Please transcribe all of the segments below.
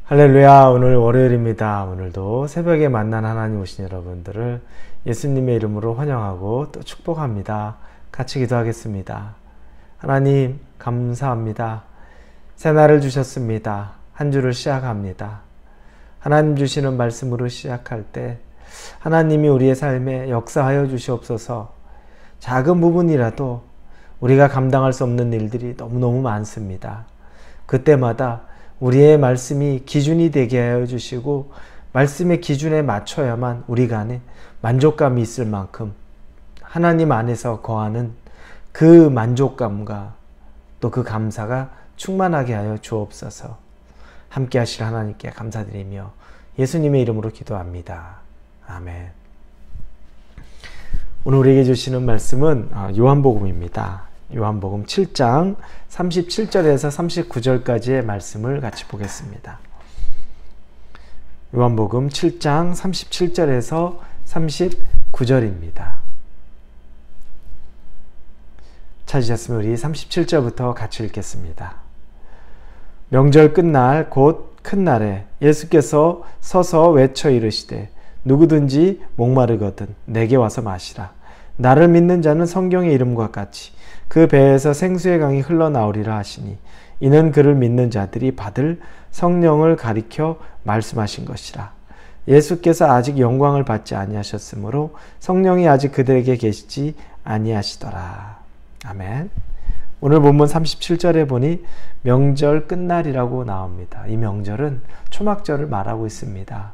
할렐루야. 오늘 월요일입니다. 오늘도 새벽에 만난 하나님 오신 여러분들을 예수님의 이름으로 환영하고 또 축복합니다. 같이 기도하겠습니다. 하나님 감사합니다. 새날을 주셨습니다. 한 주를 시작합니다. 하나님 주시는 말씀으로 시작할 때 하나님이 우리의 삶에 역사하여 주시옵소서. 작은 부분이라도 우리가 감당할 수 없는 일들이 너무너무 많습니다. 그때마다 우리의 말씀이 기준이 되게 하여 주시고 말씀의 기준에 맞춰야만 우리가 안에 만족감이 있을 만큼 하나님 안에서 거하는 그 만족감과 또 그 감사가 충만하게 하여 주옵소서. 함께 하실 하나님께 감사드리며 예수님의 이름으로 기도합니다. 아멘. 오늘 우리에게 주시는 말씀은 요한복음입니다. 요한복음 7장 37절에서 39절까지의 말씀을 같이 보겠습니다. 요한복음 7장 37절에서 39절입니다. 찾으셨으면 우리 37절부터 같이 읽겠습니다. 명절 끝날 곧 큰 날에 예수께서 서서 외쳐 이르시되 누구든지 목마르거든 내게 와서 마시라. 나를 믿는 자는 성경의 이름과 같이 그 배에서 생수의 강이 흘러나오리라 하시니 이는 그를 믿는 자들이 받을 성령을 가리켜 말씀하신 것이라. 예수께서 아직 영광을 받지 아니하셨으므로 성령이 아직 그들에게 계시지 아니하시더라. 아멘. 오늘 본문 37절에 보니 명절 끝날이라고 나옵니다. 이 명절은 초막절을 말하고 있습니다.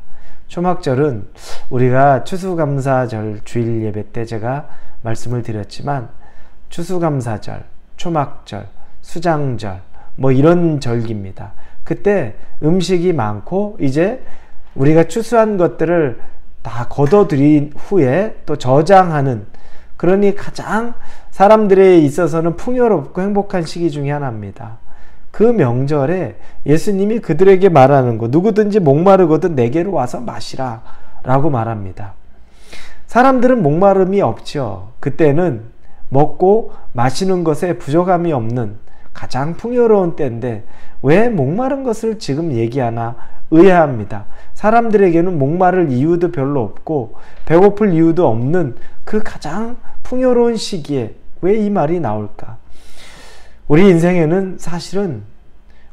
초막절은 우리가 추수감사절 주일 예배 때 제가 말씀을 드렸지만 추수감사절, 초막절, 수장절 이런 절기입니다. 그때 음식이 많고 이제 우리가 추수한 것들을 다 거둬들인 후에 또 저장하는, 그러니 가장 사람들에 있어서는 풍요롭고 행복한 시기 중에 하나입니다. 그 명절에 예수님이 그들에게 말하는 거, 누구든지 목마르거든 내게로 와서 마시라 라고 말합니다. 사람들은 목마름이 없죠. 그때는 먹고 마시는 것에 부족함이 없는 가장 풍요로운 때인데 왜 목마른 것을 지금 얘기하나 의아합니다. 사람들에게는 목마를 이유도 별로 없고 배고플 이유도 없는 그 가장 풍요로운 시기에 왜 이 말이 나올까? 우리 인생에는 사실은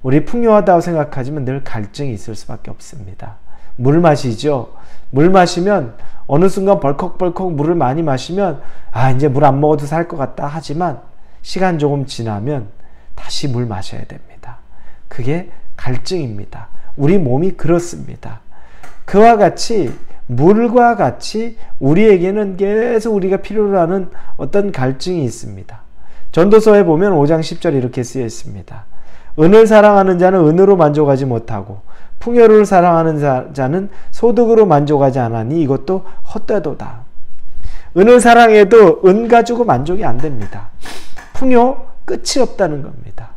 우리 풍요하다고 생각하지만 늘 갈증이 있을 수밖에 없습니다. 물 마시죠. 물 마시면 어느 순간 벌컥벌컥 물을 많이 마시면 이제 물 안 먹어도 살 것 같다 하지만 시간 조금 지나면 다시 물 마셔야 됩니다. 그게 갈증입니다. 우리 몸이 그렇습니다. 그와 같이 물과 같이 우리에게는 계속 우리가 필요로 하는 어떤 갈증이 있습니다. 전도서에 보면 5장 10절 이렇게 쓰여 있습니다. 은을 사랑하는 자는 은으로 만족하지 못하고 풍요를 사랑하는 자는 소득으로 만족하지 않으니 이것도 헛되도다. 은을 사랑해도 은 가지고 만족이 안 됩니다. 풍요 끝이 없다는 겁니다.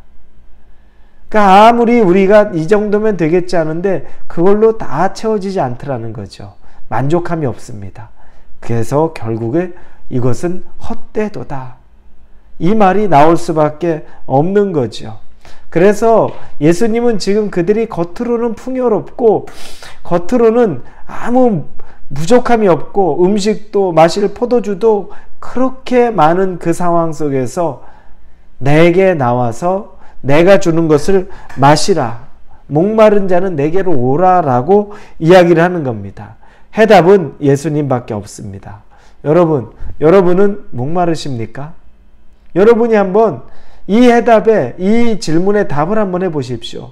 그러니까 아무리 우리가 이 정도면 되겠지 하는데 그걸로 다 채워지지 않더라는 거죠. 만족함이 없습니다. 그래서 결국에 이것은 헛되도다. 이 말이 나올 수밖에 없는 거죠. 그래서 예수님은 지금 그들이 겉으로는 풍요롭고 겉으로는 아무 부족함이 없고 음식도 마실 포도주도 그렇게 많은 그 상황 속에서 내게 나와서 내가 주는 것을 마시라. 목마른 자는 내게로 오라라고 이야기를 하는 겁니다. 해답은 예수님밖에 없습니다. 여러분은 목마르십니까? 여러분이 한번 이 해답에, 이 질문에 답을 한번 해보십시오.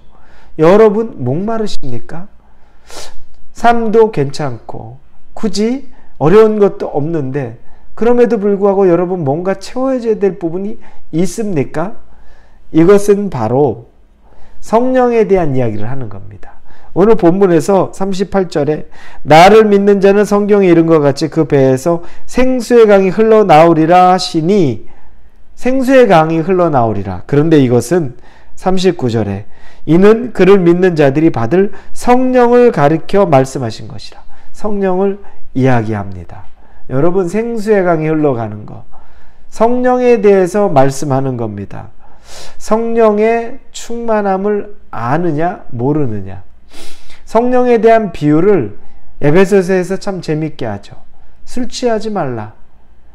여러분 목마르십니까? 삶도 괜찮고 굳이 어려운 것도 없는데 그럼에도 불구하고 여러분 뭔가 채워져야 될 부분이 있습니까? 이것은 바로 성령에 대한 이야기를 하는 겁니다. 오늘 본문에서 38절에 나를 믿는 자는 성경에 이른 것 같이 그 배에서 생수의 강이 흘러나오리라 하시니 생수의 강이 흘러나오리라. 그런데 이것은 39절에 이는 그를 믿는 자들이 받을 성령을 가리켜 말씀하신 것이라. 성령을 이야기합니다. 여러분 생수의 강이 흘러가는 거 성령에 대해서 말씀하는 겁니다. 성령의 충만함을 아느냐 모르느냐. 성령에 대한 비유를 에베소서에서 참 재밌게 하죠. 술 취하지 말라.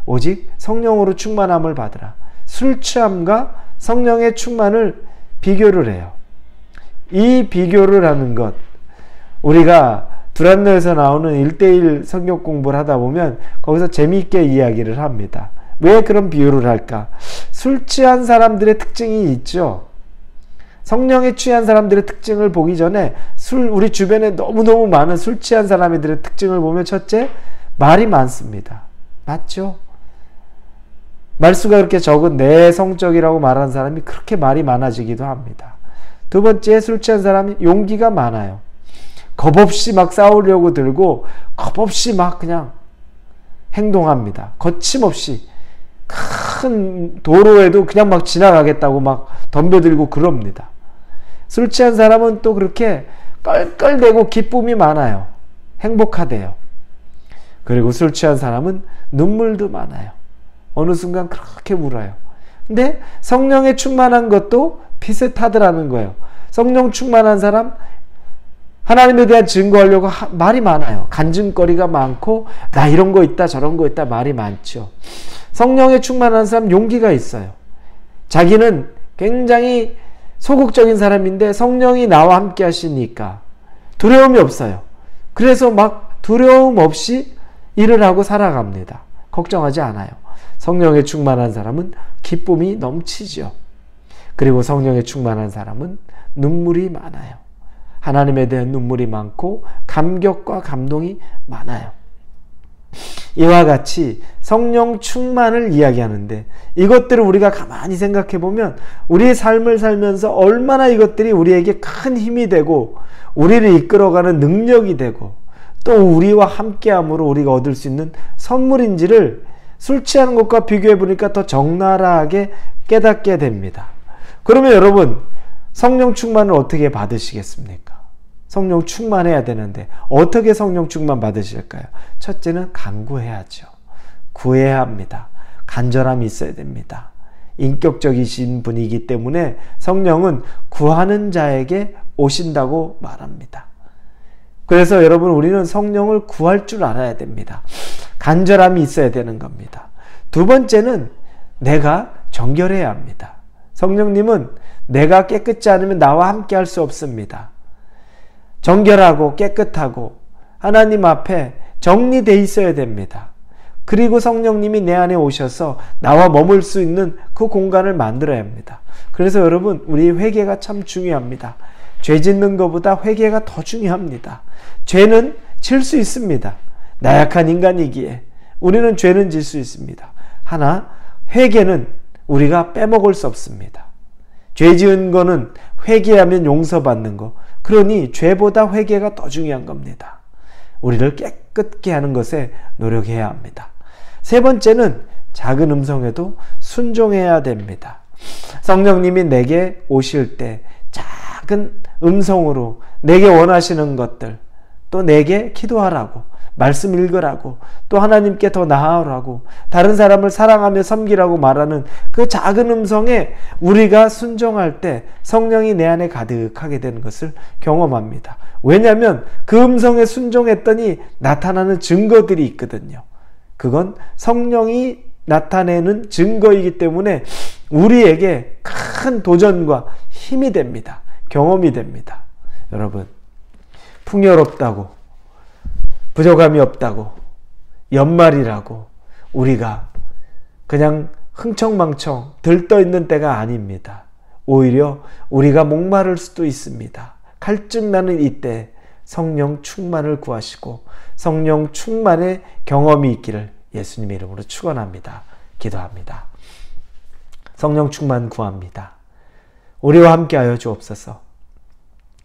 오직 성령으로 충만함을 받으라. 술 취함과 성령의 충만을 비교를 해요. 이 비교를 하는 것, 우리가 두란노에서 나오는 1:1 성경 공부를 하다 보면 거기서 재미있게 이야기를 합니다. 왜 그런 비유를 할까? 술 취한 사람들의 특징이 있죠. 성령에 취한 사람들의 특징을 보기 전에 우리 주변에 너무너무 많은 술 취한 사람들의 특징을 보면 첫째, 말이 많습니다. 맞죠? 말수가 그렇게 적은 내성적이라고 말하는 사람이 그렇게 말이 많아지기도 합니다. 두 번째, 술 취한 사람이 용기가 많아요. 겁없이 막 싸우려고 들고 겁없이 막 그냥 행동합니다. 거침없이 큰 도로에도 그냥 막 지나가겠다고 막 덤벼들고 그럽니다. 술 취한 사람은 또 그렇게 껄껄대고 기쁨이 많아요. 행복하대요. 그리고 술 취한 사람은 눈물도 많아요. 어느 순간 그렇게 울어요. 근데 성령에 충만한 것도 비슷하더라는 거예요. 성령 충만한 사람, 하나님에 대한 증거하려고 말이 많아요. 간증거리가 많고 나 이런 거 있다 저런 거 있다 말이 많죠. 성령에 충만한 사람 용기가 있어요. 자기는 굉장히 소극적인 사람인데 성령이 나와 함께 하시니까 두려움이 없어요. 그래서 막 두려움 없이 일을 하고 살아갑니다. 걱정하지 않아요. 성령에 충만한 사람은 기쁨이 넘치죠. 그리고 성령에 충만한 사람은 눈물이 많아요. 하나님에 대한 눈물이 많고 감격과 감동이 많아요. 이와 같이 성령 충만을 이야기하는데 이것들을 우리가 가만히 생각해 보면 우리의 삶을 살면서 얼마나 이것들이 우리에게 큰 힘이 되고 우리를 이끌어가는 능력이 되고 또 우리와 함께함으로 우리가 얻을 수 있는 선물인지를 술 취하는 것과 비교해 보니까 더 적나라하게 깨닫게 됩니다. 그러면 여러분, 성령 충만을 어떻게 받으시겠습니까? 성령 충만해야 되는데 어떻게 성령 충만 받으실까요? 첫째는 간구해야죠. 구해야 합니다. 간절함이 있어야 됩니다. 인격적이신 분이기 때문에 성령은 구하는 자에게 오신다고 말합니다. 그래서 여러분, 우리는 성령을 구할 줄 알아야 됩니다. 간절함이 있어야 되는 겁니다. 두 번째는 내가 정결해야 합니다. 성령님은 내가 깨끗지 않으면 나와 함께 할 수 없습니다. 정결하고 깨끗하고 하나님 앞에 정리되어 있어야 됩니다. 그리고 성령님이 내 안에 오셔서 나와 머물 수 있는 그 공간을 만들어야 합니다. 그래서 여러분, 우리 회개가 참 중요합니다. 죄 짓는 것보다 회개가 더 중요합니다. 죄는 질 수 있습니다. 나약한 인간이기에 우리는 죄는 질 수 있습니다. 하나, 회개는 우리가 빼먹을 수 없습니다. 죄 지은 거는 회개하면 용서받는 거. 그러니 죄보다 회개가 더 중요한 겁니다. 우리를 깨끗게 하는 것에 노력해야 합니다. 세 번째는 작은 음성에도 순종해야 됩니다. 성령님이 내게 오실 때 작은 음성으로 내게 원하시는 것들, 또 내게 기도하라고, 말씀 읽으라고, 또 하나님께 더 나아오라고, 다른 사람을 사랑하며 섬기라고 말하는 그 작은 음성에 우리가 순종할 때 성령이 내 안에 가득하게 되는 것을 경험합니다. 왜냐하면 그 음성에 순종했더니 나타나는 증거들이 있거든요. 그건 성령이 나타내는 증거이기 때문에 우리에게 큰 도전과 힘이 됩니다. 경험이 됩니다. 여러분, 풍요롭다고, 부족함이 없다고, 연말이라고 우리가 그냥 흥청망청 들떠있는 때가 아닙니다. 오히려 우리가 목마를 수도 있습니다. 갈증나는 이때 성령 충만을 구하시고 성령 충만의 경험이 있기를 예수님의 이름으로 축원합니다. 기도합니다. 성령 충만 구합니다. 우리와 함께하여 주옵소서.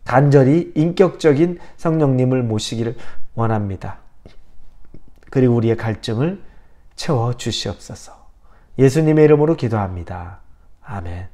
간절히 인격적인 성령님을 모시기를 원합니다. 그리고 우리의 갈증을 채워 주시옵소서. 예수님의 이름으로 기도합니다. 아멘.